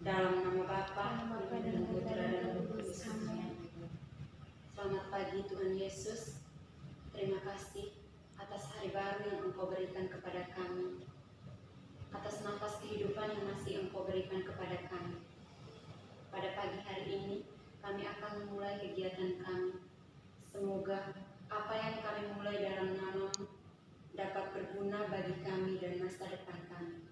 Dalam nama Bapa dan Putra dan Roh Kudus. Amin. Selamat pagi Tuhan Yesus. Terima kasih atas hari baru yang Engkau berikan kepada kami, atas nafas kehidupan yang masih Engkau berikan kepada kami. Pada pagi hari ini kami akan memulai kegiatan kami. Semoga apa yang kami mulai dalam nama-Mu dapat berguna bagi kami dan masa depan kami.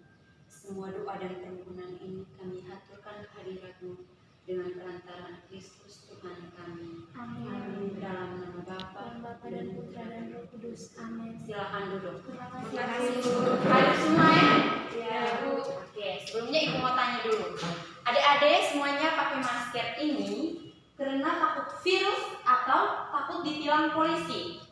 Semua doa dan permohonan ini kami haturkan kehadirat-Mu dengan perantaraan Kristus Tuhan kami. Amin. Dalam nama Bapa dan Putra dan Roh Kudus. Amin. Silakan duduk. Terima Terima kasih. kasih Bu. Hadir semua ya? Ya. Bu. Oke, sebelumnya Ibu mau tanya dulu. Adik-adik semuanya pakai masker ini karena takut virus atau takut ditilang polisi?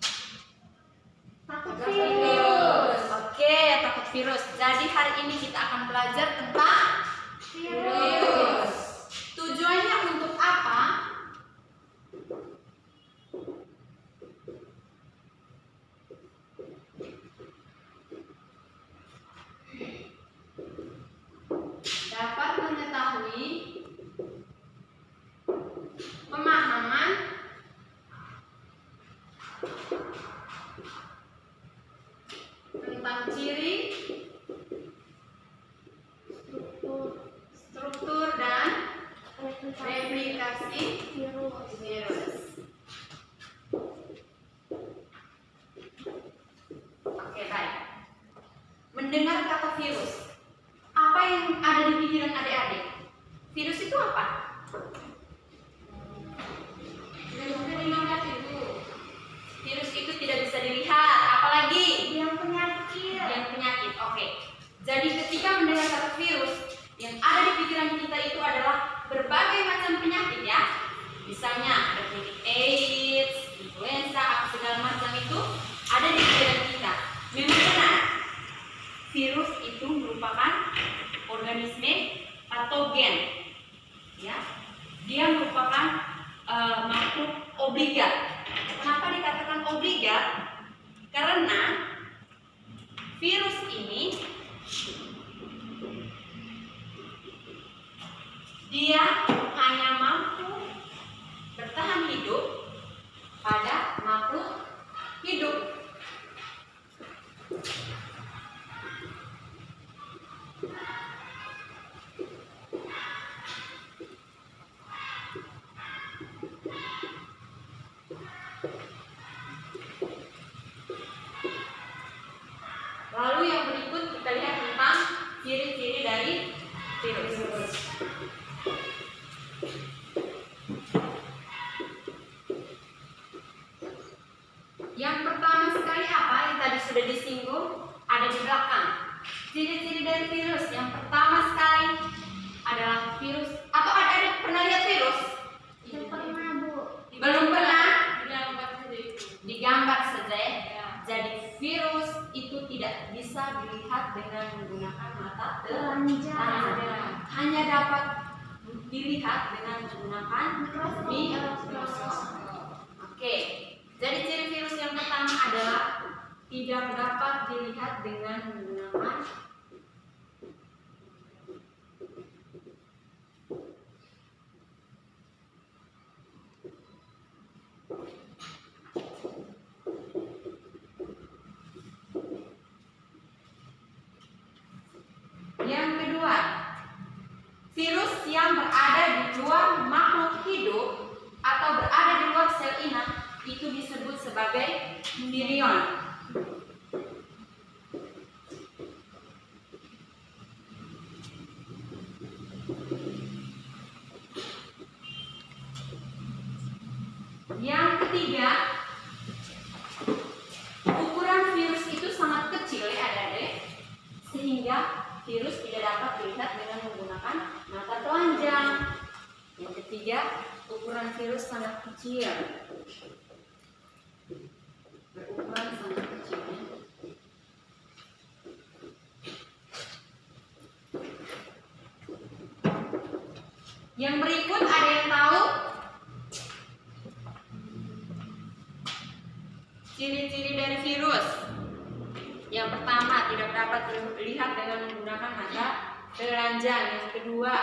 Takut virus. Oke, takut virus. Jadi hari ini kita akan belajar tentang virus. Tujuannya untuk apa? Dapat mengetahui pemahaman tentang ciri, struktur dan replikasi virus. Oke, baik. Mendengar kata virus, apa yang ada di pikiran adik-adik? Virus itu apa? Virus itu tidak bisa dilihat, apalagi Yang penyakit. yang penyakit. Oke. Jadi ketika mendengar kata virus, yang ada di pikiran kita itu adalah berbagai macam penyakit ya. Misalnya ada penyakit AIDS, influenza, apa segala macam itu ada di pikiran kita. Memang benar, virus itu merupakan organisme patogen. Ya, dia merupakan makhluk obligat. Kenapa dikatakan obligat? Karena virus ini dia hanya mampu bertahan hidup pada makhluk hidup. Lalu yang berikut kita lihat tentang ciri-ciri dari virus. Yang pertama sekali apa yang tadi sudah disinggung ada di belakang. Ciri-ciri dari virus yang pertama sekali adalah virus atau ada pernah lihat virus? Yang pernah, Bu. Belum pernah? Digambar saja ya. Jadi virus itu tidak bisa dilihat dengan menggunakan mata telanjang. Hanya dapat dilihat dengan menggunakan mikroskop. Oke. Jadi ciri virus yang pertama adalah tidak dapat dilihat dengan menggunakan Yang kedua, virus yang berada di luar makhluk hidup atau berada di luar sel inang itu disebut sebagai virion. Yang ketiga, ukuran virus itu sangat kecil ya adik-adik, sehingga virus tidak dapat dilihat dengan menggunakan mata telanjang. Yang ketiga, ukuran virus sangat kecil. Berukuran sangat kecil. Yang berikut ada yang tahu ciri-ciri dari virus? Yang pertama, tidak dapat dilihat dengan menggunakan mata telanjang. Yang kedua,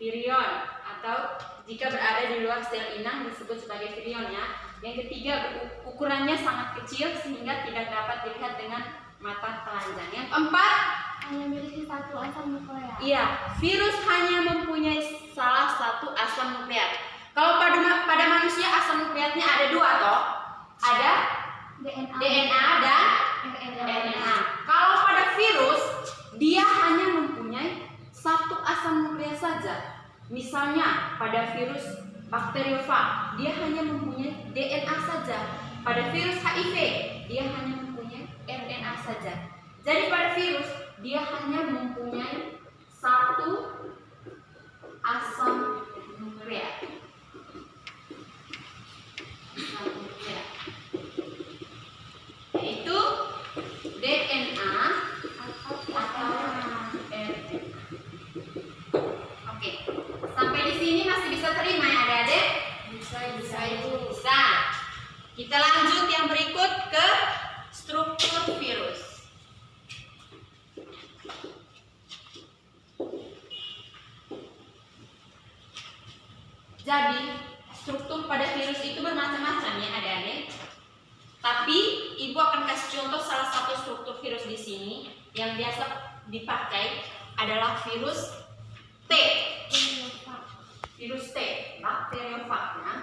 virion, atau jika berada di luar sel inang disebut sebagai virion ya. Yang ketiga, ukurannya sangat kecil sehingga tidak dapat dilihat dengan mata telanjang. Yang keempat, hanya memiliki satu asam nukleat. iya, virus hanya mempunyai salah satu asam nukleat. Kalau pada manusia asam nukleatnya ada dua toh, ada DNA dan RNA. Kalau pada virus dia hanya mempunyai satu asam nukleat saja. Misalnya pada virus bakteriofag dia hanya mempunyai DNA saja. Pada virus HIV dia hanya mempunyai RNA saja. Jadi pada virus dia hanya mempunyai satu asam nukleat. Yaitu DNA atau RNA. Oke, sampai di sini masih bisa terima ya adik-adik? Bisa. Kita lanjut yang berikut ke struktur virus. Jadi, struktur pada virus itu bermacam-macam ya adik-adik. Tapi ibu akan kasih contoh salah satu struktur virus di sini yang biasa dipakai adalah virus T. Virus T, bakteriofag ya.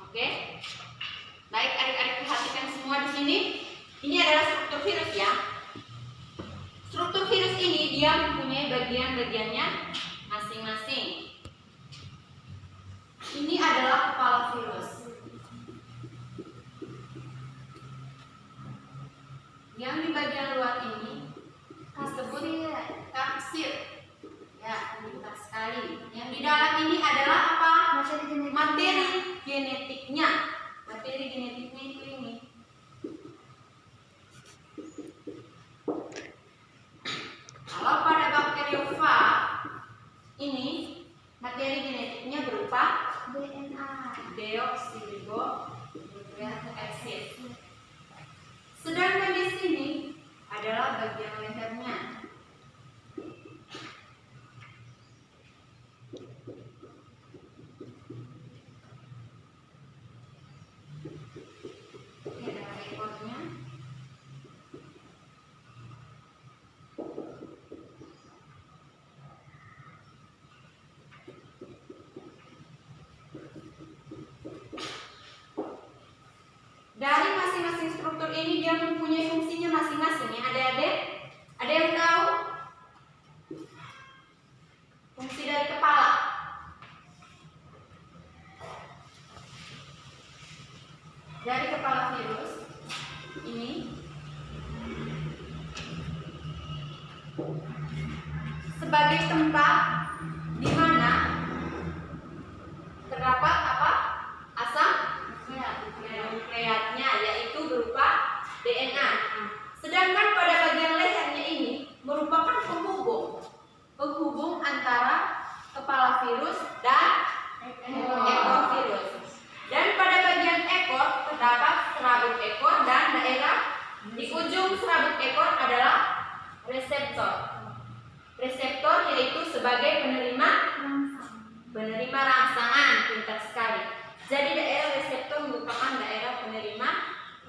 Oke, baik adik-adik perhatikan semua di sini. Ini adalah struktur virus ya. Struktur virus ini dia mempunyai bagian-bagiannya masing-masing. Ini adalah kepala virus. Yang di bagian luar ini disebut kapsid. Ya, pintar sekali. Yang di dalam ini adalah apa? Materi genetiknya. Materi genetiknya itu ini. Kalau pada bakteriofag ini materi genetiknya berupa DNA. deoksiribonukleik acid. Sedangkan di sini adalah bagian lehernya. Ini adalah ekornya. Dari masing-masing struktur ini dia mempunyai fungsinya masing-masing ya adik-adik. Ada yang tahu fungsi dari kepala? Dari kepala virus ini sebagai tempat di mana terdapat apa? Asam nukleatnya, yaitu berupa DNA. Sedangkan pada bagian lehernya ini merupakan penghubung antara kepala virus dan ekor virus. Dan pada bagian ekor terdapat serabut ekor dan daerah di ujung serabut ekor adalah reseptor. Reseptor yaitu sebagai penerima rangsangan, pintar sekali. Jadi daerah reseptor merupakan daerah penerima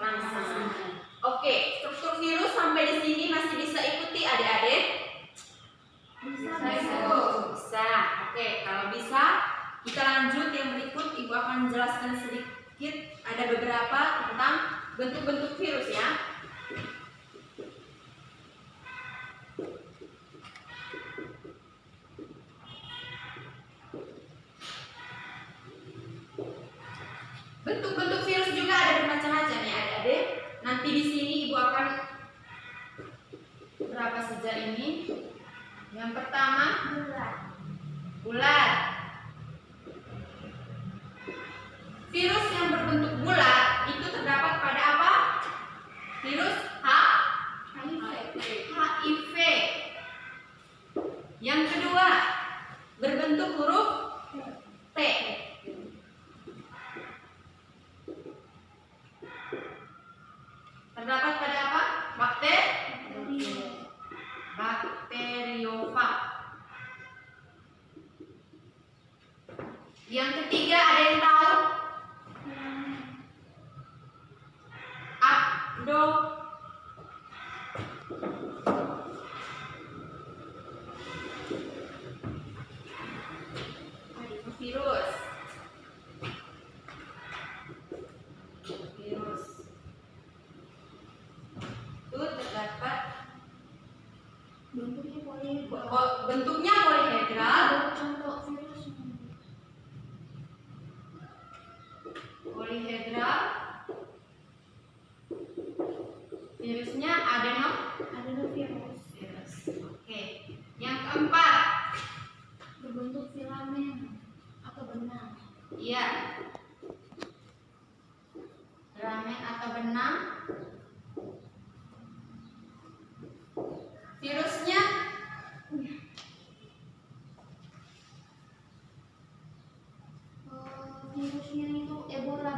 rangsangan. Oke, struktur virus sampai di sini masih bisa ikuti adik-adik? Bisa. Oke, kalau bisa kita lanjut yang berikut. Ibu akan menjelaskan sedikit ada beberapa tentang bentuk-bentuk virus ya. Bentuk-bentuk virus juga ada bermacam-macam ya adik-adik. Nanti di sini ibu akan berapa saja ini. Yang pertama bulat. Virus yang berbentuk bulat itu terdapat pada apa? Yang ketiga ada yang tahu? Abdo. Virus. Itu terdapat bentuknya polihedral. Contoh virus. Polihedral. Virusnya Adenovirus. virus. Oke. Yang keempat, Berbentuk filamen atau benang. iya. Filamen atau benang. Virusnya Virusnya itu Ebola.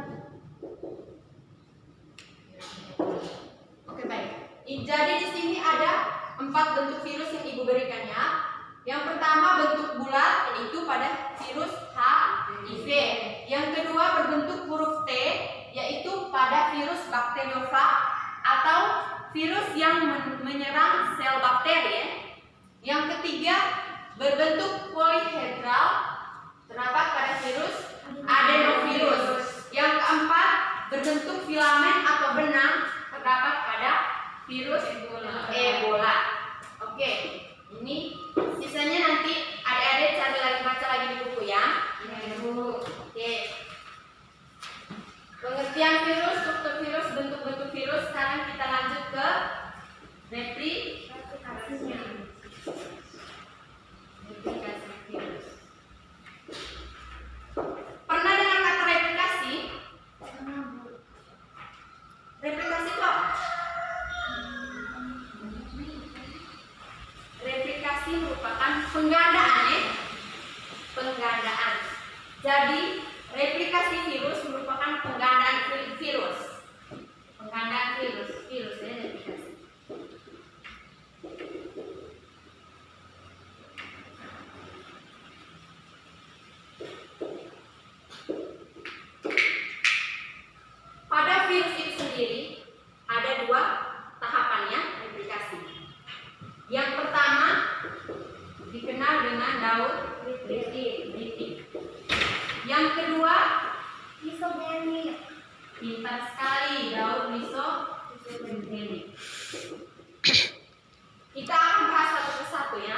Oke, baik. Jadi di sini ada 4 bentuk virus yang Ibu berikannya. Yang pertama bentuk bulat, yaitu pada virus HIV. Yang kedua berbentuk huruf T, yaitu pada virus bakteriofag atau virus yang menyerang sel bakteri. Yang ketiga berbentuk polihedral, terdapat pada virus adenovirus. Yang keempat berbentuk filamen atau benang, terdapat pada virus Ebola. Oke, ini sisanya nanti adik-adik cari lagi, baca lagi di buku ya. Ini dulu. Oke. Pengertian virus, struktur virus, bentuk-bentuk virus. Sekarang kita lanjut ke replikasinya. Replikasi virus. Pernah dengar kata replikasi? Replikasi kok? Replikasi merupakan penggandaan ya. Penggandaan. Jadi replikasi virus merupakan penggandaan virus. Penggandaan virus ya replikasi. Pada virus itu sendiri ada 2 tahapannya replikasi. Yang pertama dikenal dengan daur replitik. Yang kedua Isogenik. pintar sekali daur isogenik. Kita akan bahas satu persatu ya.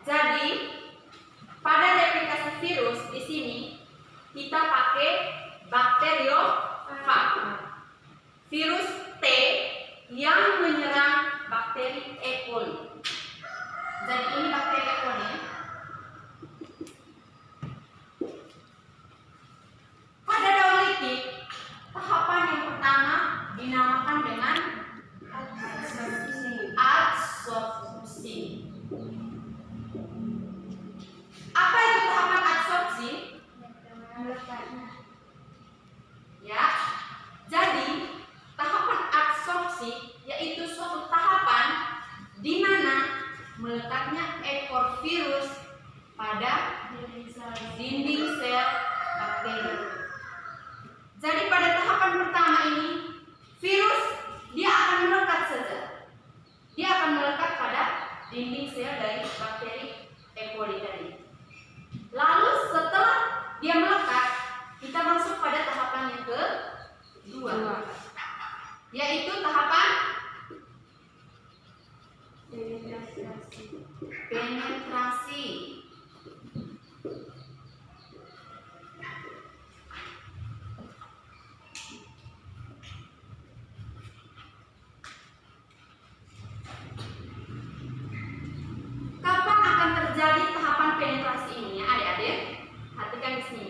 Jadi pada replikasi virus di sini kita pakai bakteriofag. Virus T yang menyerang bakteri E. coli. Jadi ini bakteri E. coli. Pada daur litik, tahapan yang pertama dinamakan dengan adsorpsi. Apa itu tahapan adsorpsi? Ya, jadi tahapan adsorpsi yaitu suatu tahapan di mana melekatnya ekor virus pada dinding sel bakteri. Jadi pada tahapan pertama ini virus dia akan melekat saja. Dia akan melekat pada dinding sel dari bakteri E. coli tadi. Lalu setelah dia melekat, kita masuk pada tahapan yang kedua, yaitu tahapan penetrasi. Kapan akan terjadi tahapan penetrasi ini ya adik-adik? Perhatikan di sini.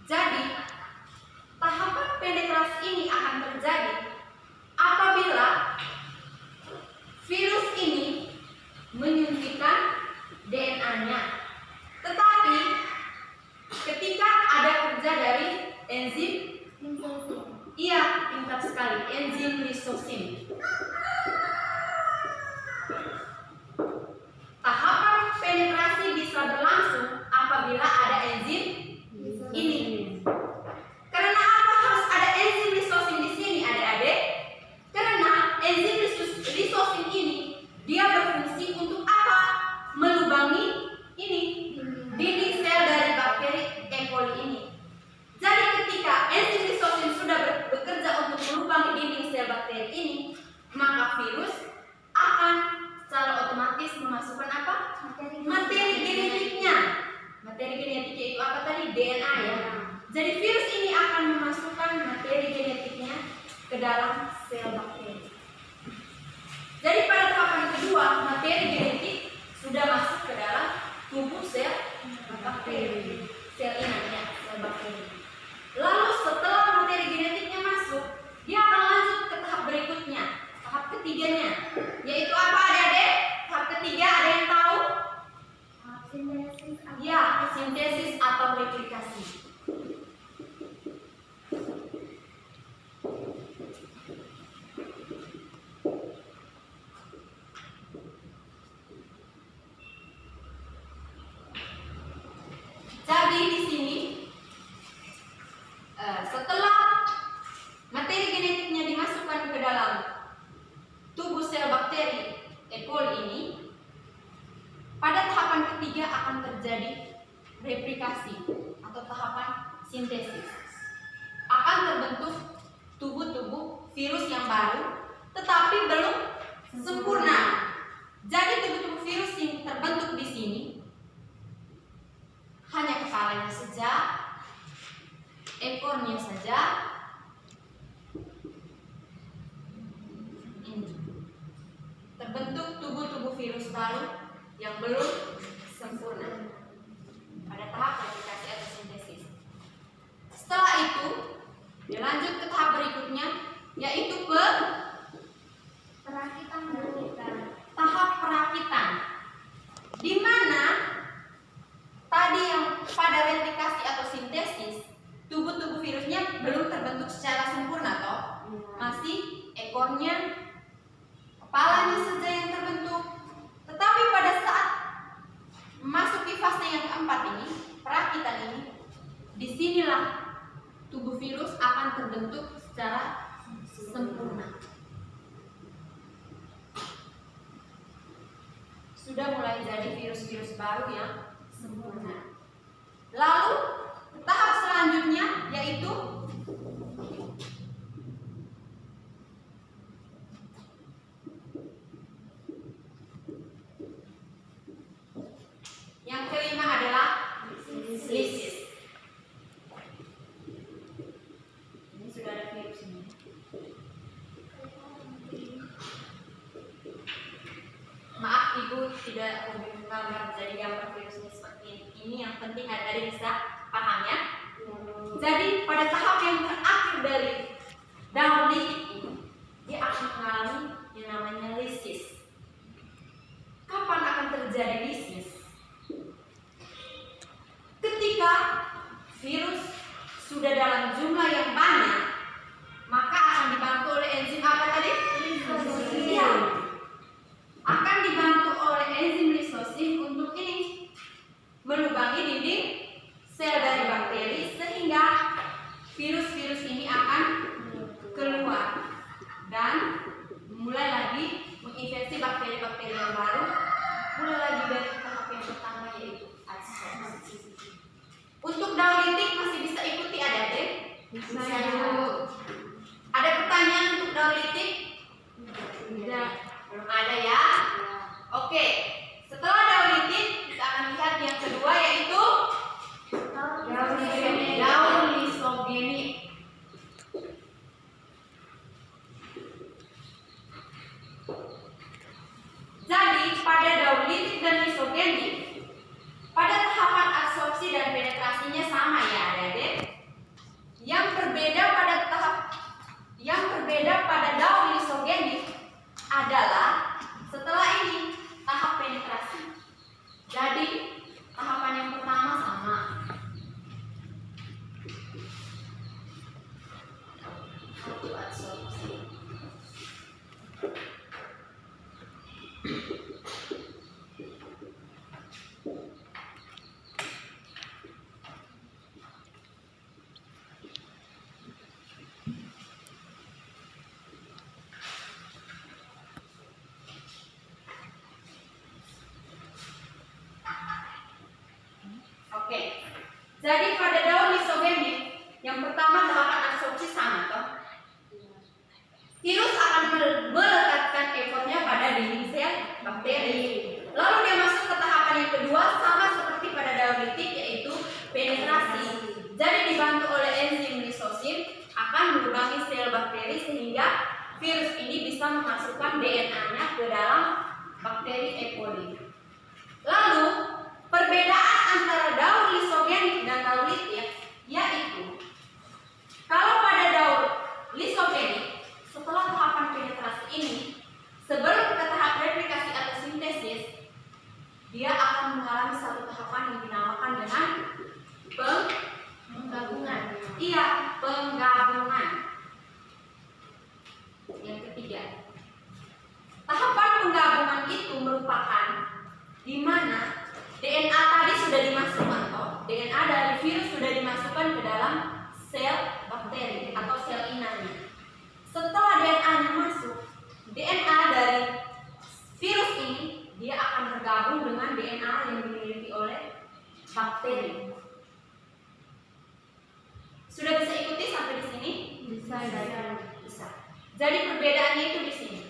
Jadi enzim. Sintesis. Iya, pintar sekali. Enzim lisosim. Tahapan penetrasi bisa berlangsung apabila ada enzim ini. Karena apa harus ada enzim lisosim di sini, adik-adik? Karena enzim lisosim ini dia berfungsi untuk apa? Melubangi ini dinding sel dari bakteri E. coli ini. Jadi ketika enzim lisosim sudah bekerja untuk melubangi dinding sel bakteri ini, maka virus akan secara otomatis memasukkan apa? Materi genetiknya. Materi genetiknya itu apa tadi? DNA ya. Jadi virus ini akan memasukkan materi genetiknya ke dalam sel bakteri. Jadi pada tahapan kedua, materi genetik sudah masuk ke dalam tubuh sel bakteri. Sel inang ya, sel bakteri. Lalu setelah materi genetiknya masuk, dia akan lanjut ke tahap berikutnya, tahap ketiganya, yaitu apa adik-adik? Tahap ketiga ada yang tahu? Sintesis. Ya, sintesis atau replikasi. Jadi di sini setelah materi genetiknya dimasukkan ke dalam tubuh sel bakteri E. coli ini, pada tahapan ketiga akan terjadi replikasi atau tahapan sintesis. Akan terbentuk tubuh-tubuh virus yang baru, tetapi belum sempurna. Jadi tubuh-tubuh virus yang terbentuk di sini hanya kepalanya saja, ekornya saja, ini terbentuk tubuh-tubuh virus baru yang belum sempurna pada tahap replikasi atau sintesis. Setelah itu dilanjut ke tahap berikutnya, yaitu tahap perakitan, di mana tadi yang pada replikasi atau sintesis tubuh-tubuh virusnya belum terbentuk secara sempurna toh, masih ekornya, kepalanya saja yang terbentuk. Tetapi pada saat memasuki fase yang keempat ini, perakitan ini, disinilah tubuh virus akan terbentuk secara sempurna. Sudah mulai jadi virus-virus baru yang sempurna. Lalu tahap selanjutnya yaitu yang kelima adalah lisis. Ini sudah ada virus ini. Maaf ibu tidak menggambar jadi gambar virusnya seperti ini. Yang penting adik-adik bisa paham ya. Jadi pada tahap yang terakhir dari daun lisit ini, dia akan mengalami yang namanya lisis. Kapan akan terjadi lisis? Ketika virus sudah dalam jumlah yang banyak, maka akan dibantu oleh enzim apa tadi? Iya. Akan dibantu oleh enzim lisosim untuk ini melubangi dinding sel dari bakteri sehingga virus-virus ini akan keluar dan mulai lagi menginfeksi bakteri-bakteri yang baru, mulai lagi dari tahap yang pertama yaitu adsorpsi. Untuk daun litik masih bisa ikuti adik-adik? Bisa. Jadi pada daur lisogenik yang pertama tahapan absorpsi sama toh. Virus akan melekatkan ekornya pada dinding sel bakteri. Lalu dia masuk ke tahapan yang kedua sama seperti pada daur litik yaitu penetrasi. Jadi dibantu oleh enzim lisosim akan melubangi sel bakteri sehingga virus ini bisa memasukkan DNA-nya ke dalam bakteri E. coli. Lalu perbedaan antara daur lisogenik dan daur litik yaitu kalau pada daur lisogenik setelah tahapan penetrasi ini sebelum ke tahap replikasi atau sintesis dia akan mengalami satu tahapan yang dinamakan dengan penggabungan. Iya, penggabungan. Yang ketiga, tahapan penggabungan itu merupakan di mana DNA tadi sudah dimasukkan DNA dari virus sudah dimasukkan ke dalam sel bakteri atau sel inangnya. Setelah DNA-nya masuk, DNA dari virus ini dia akan bergabung dengan DNA yang dimiliki oleh bakteri. Sudah bisa ikuti sampai di sini? Bisa. Jadi perbedaannya itu di sini.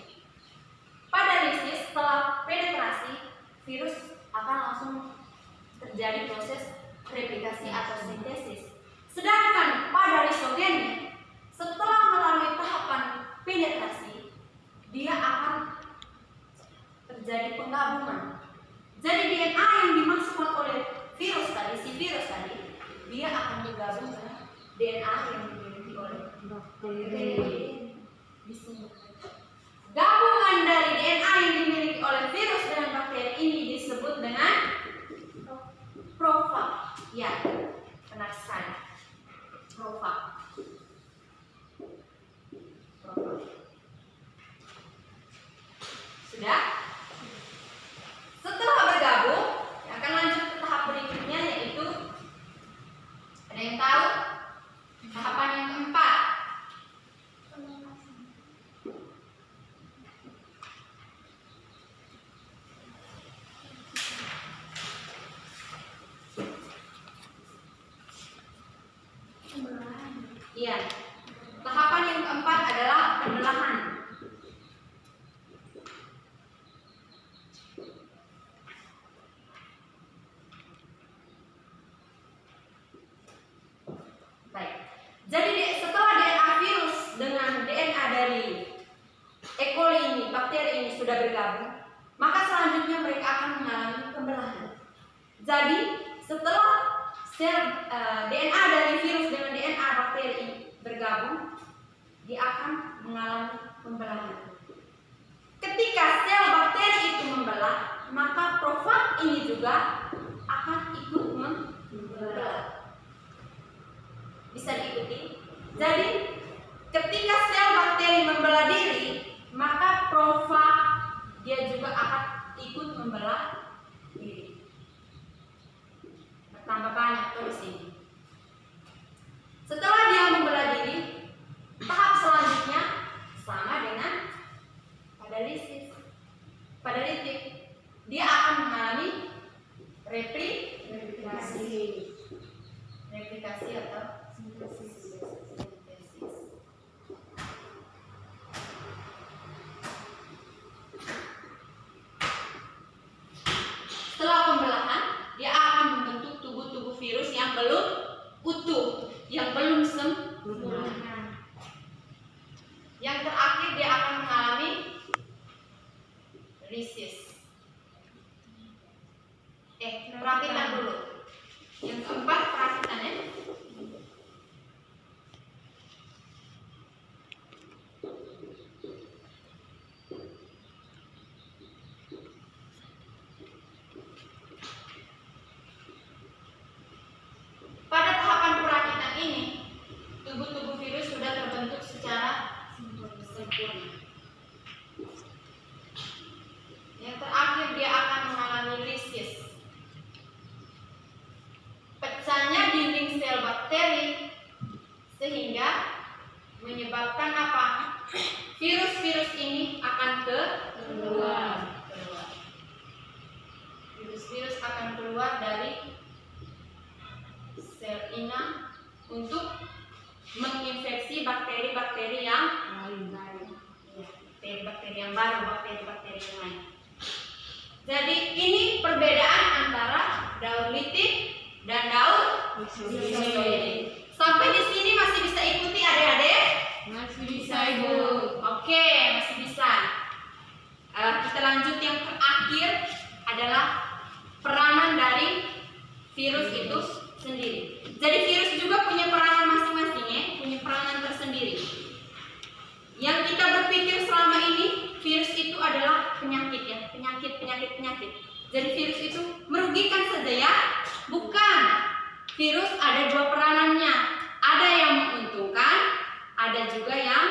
Pada lisis setelah penetrasi, virus akan langsung terjadi proses replikasi atau sintesis. Sedangkan pada lisogenik setelah melalui tahapan penetrasi, dia akan terjadi penggabungan. Jadi DNA yang dimasukkan oleh virus tadi, si virus tadi, dia akan bergabung dengan DNA yang dimiliki oleh bakteri. Gabungan dari DNA yang dimiliki oleh virus dengan bakteri ini disebut dengan profag. Ya, benar sekali. Profag. Sudah? Setelah bergabung, akan lanjut ke tahap berikutnya yaitu ada yang tahu? Tahapan yang keempat. Iya. Tahapan yang keempat adalah pembelahan. Baik. Jadi setelah DNA virus dengan DNA dari E. coli ini, bakteri ini sudah bergabung, maka selanjutnya mereka akan mengalami pembelahan. Jadi setelah sel DNA dari virus dengan DNA bakteri ini bergabung, dia akan mengalami pembelahan. Ketika sel bakteri itu membelah, maka profag ini juga akan ikut membelah. Bisa diikuti? Jadi ketika sel bakteri membelah diri, maka profag dia juga akan ikut membelah diri. Bertambah banyak tuh di sini. Setelah dia membelah diri, tahap selanjutnya sama dengan pada lisis. Pada litik, dia akan mengalami replikasi atau sintesis. Setelah pembelahan, dia akan membentuk tubuh-tubuh virus yang belum utuh, yang belum sempurna. Yang terakhir dia akan mengalami lisis. Perakitan dulu. Yang keempat perakitannya. Pada tahapan perakitan ini, tubuh-tubuh virus sudah terbentuk secara sempurna. Yang terakhir dia akan mengalami lisis. Pecahnya dinding sel bakteri sehingga menyebabkan apa? Virus-virus ini akan keluar. Virus-virus akan keluar dari sel sel inang untuk menginfeksi bakteri-bakteri yang lain. Bakteri-bakteri yang baru, bakteri-bakteri yang lain. Jadi ini perbedaan antara daun litik dan daun lisogenik. Sampai di sini masih bisa ikuti adik-adik? Masih bisa Ibu. Oke, masih bisa. Kita lanjut yang terakhir adalah peranan dari virus itu sendiri. Jadi virus juga punya peranan masing-masing ya, punya peranan tersendiri. Yang kita berpikir selama ini virus itu adalah penyakit ya, penyakit. Jadi virus itu merugikan saja ya? Bukan. Virus ada dua peranannya. Ada yang menguntungkan, ada juga yang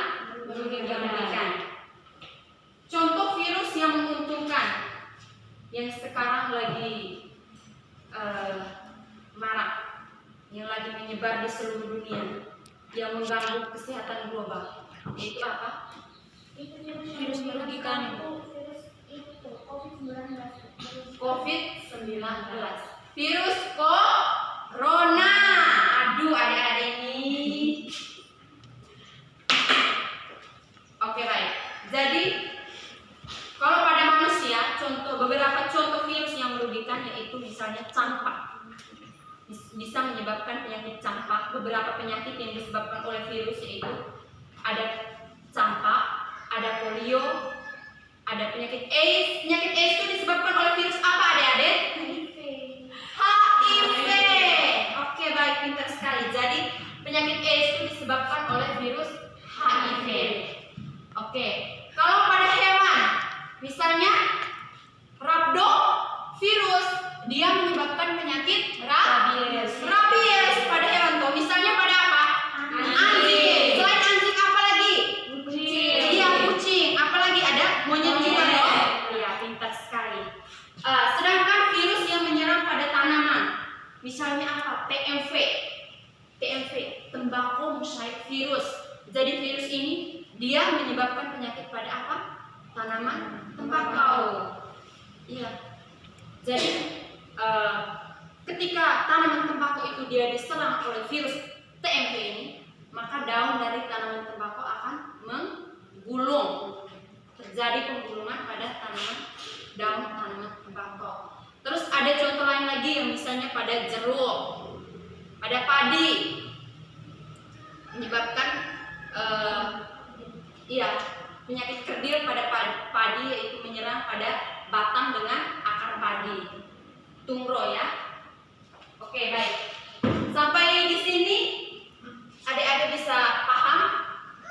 merugikan. Contoh virus yang menguntungkan yang sekarang lagi marak, yang lagi menyebar di seluruh dunia, yang mengganggu kesehatan global, yaitu apa? Virus merugikan. COVID-19. Virus corona. Aduh, adik-adik ini. Oke, baik. Jadi kalau pada manusia, beberapa contoh virus yang merugikan yaitu misalnya campak. Bisa menyebabkan penyakit campak. Beberapa penyakit yang disebabkan oleh virus yaitu ada campak, ada polio, ada penyakit AIDS. Penyakit AIDS itu disebabkan oleh virus apa adik-adik? HIV. Oke, baik, pintar sekali. Jadi penyakit AIDS itu disebabkan oleh virus HIV. Oke, kalau pada hewan, misalnya rhabdovirus, dia menyebabkan penyakit rabies pada hewan tuh. Misalnya pada apa? Anjing. Selain anjing apa lagi? Iya, kucing. Apalagi ada monyet juga dong. Iya, pintar sekali. Sedangkan virus yang menyerang pada tanaman, misalnya apa? TMV, tembakau mosaic virus. Jadi virus ini dia menyebabkan penyakit pada apa? Tanaman tembakau. Iya. Jadi ketika tanaman tembakau itu dia diserang oleh virus TMV ini, maka daun dari tanaman tembakau akan menggulung. Terjadi penggulungan pada daun tanaman tembakau. Terus ada contoh lain lagi yang misalnya pada jeruk, pada padi, menyebabkan penyakit kerdil pada padi yaitu menyerang pada batang dengan akar padi. Tungro ya. Oke, baik. Sampai di sini adik-adik bisa paham?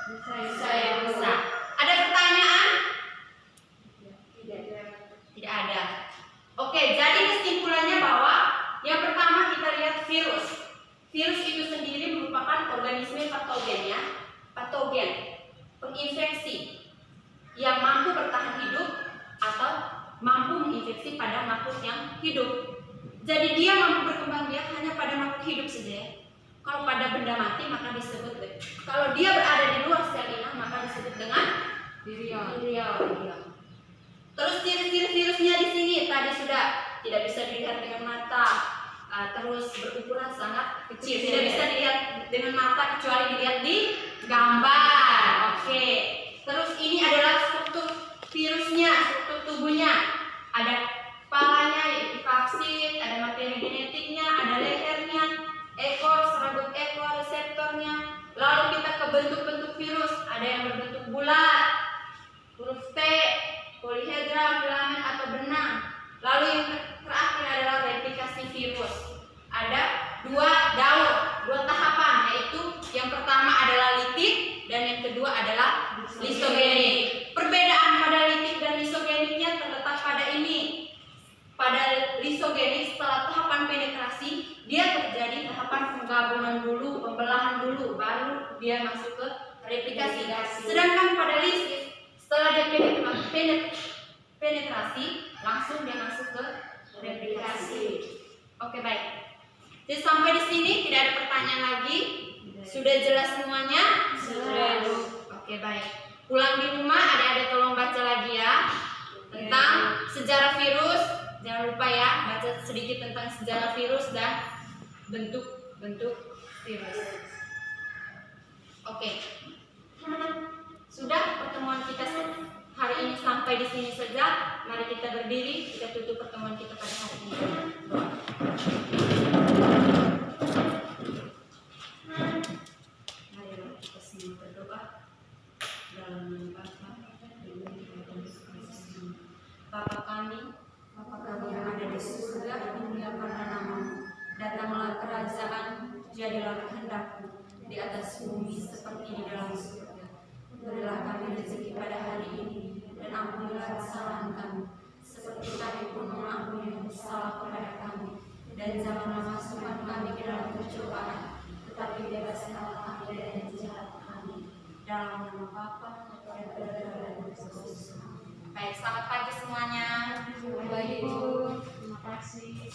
Bisa. Ada pertanyaan? Tidak ada. Oke, jadi kesimpulannya bahwa yang pertama kita lihat virus. Virus itu sendiri merupakan organisme patogen ya. Patogen, penginfeksi yang mampu bertahan hidup atau mampu menginfeksi pada makhluk yang hidup. Jadi dia mampu berkembang biak hanya pada makhluk hidup saja. Kalau pada benda mati maka disebut. Kalau dia berada di luar sel inang maka disebut dengan virial. Terus ciri-ciri virusnya di sini tadi sudah tidak bisa dilihat dengan mata, terus berukuran sangat kecil, tidak bisa dilihat dengan mata kecuali dilihat di gambar. Oke. Terus ini adalah struktur virusnya, struktur tubuhnya. Ada kepalanya yaitu kapsid, ada materi genetiknya, ada lehernya, ekor, serabut ekor, reseptornya. Lalu kita ke bentuk-bentuk virus, ada yang berbentuk bulat, huruf T, polihedral, filamen atau benang. Lalu yang terakhir adalah replikasi virus. Ada dua tahapan, yaitu yang pertama adalah litik dan yang kedua adalah lisogenik. Perbedaan pada litik dan lisogeniknya terletak pada ini. Pada lisogenik setelah tahapan penetrasi, dia terjadi tahapan penggabungan dulu, pembelahan dulu, baru dia masuk ke replikasi. Sedangkan pada litik setelah dia penetrasi, langsung dia masuk ke replikasi. Oke, baik. Jadi sampai di sini tidak ada pertanyaan lagi. Sudah jelas semuanya? Sudah. Oke, baik. Pulang di rumah adik-adik tolong baca lagi ya tentang sejarah virus. Jangan lupa ya baca sedikit tentang sejarah virus dan bentuk bentuk virus. Oke. Sudah pertemuan kita hari ini sampai di sini saja. Mari kita berdiri, kita tutup pertemuan kita pada hari ini. Doa. Mari kita semua berdoa dalam nama Bapa dan Bapa kami yang ada di surga, dimuliakanlah namamu. Datanglah kerajaan, jadilah kehendakmu di atas bumi seperti di dalam surga. Berilah kami rezeki pada hari ini, dan ampunilah kesalahan kami, seperti kami pun mengampuni yang bersalah kepada kami. Dan janganlah masukkan kami ke dalam pencobaan, tetapi bebaskanlah kami dari yang jahat. Amin. Dalam nama Bapa dan Putra dan Roh Kudus. Baik, selamat pagi semuanya. Baik, Ibu. Terima kasih.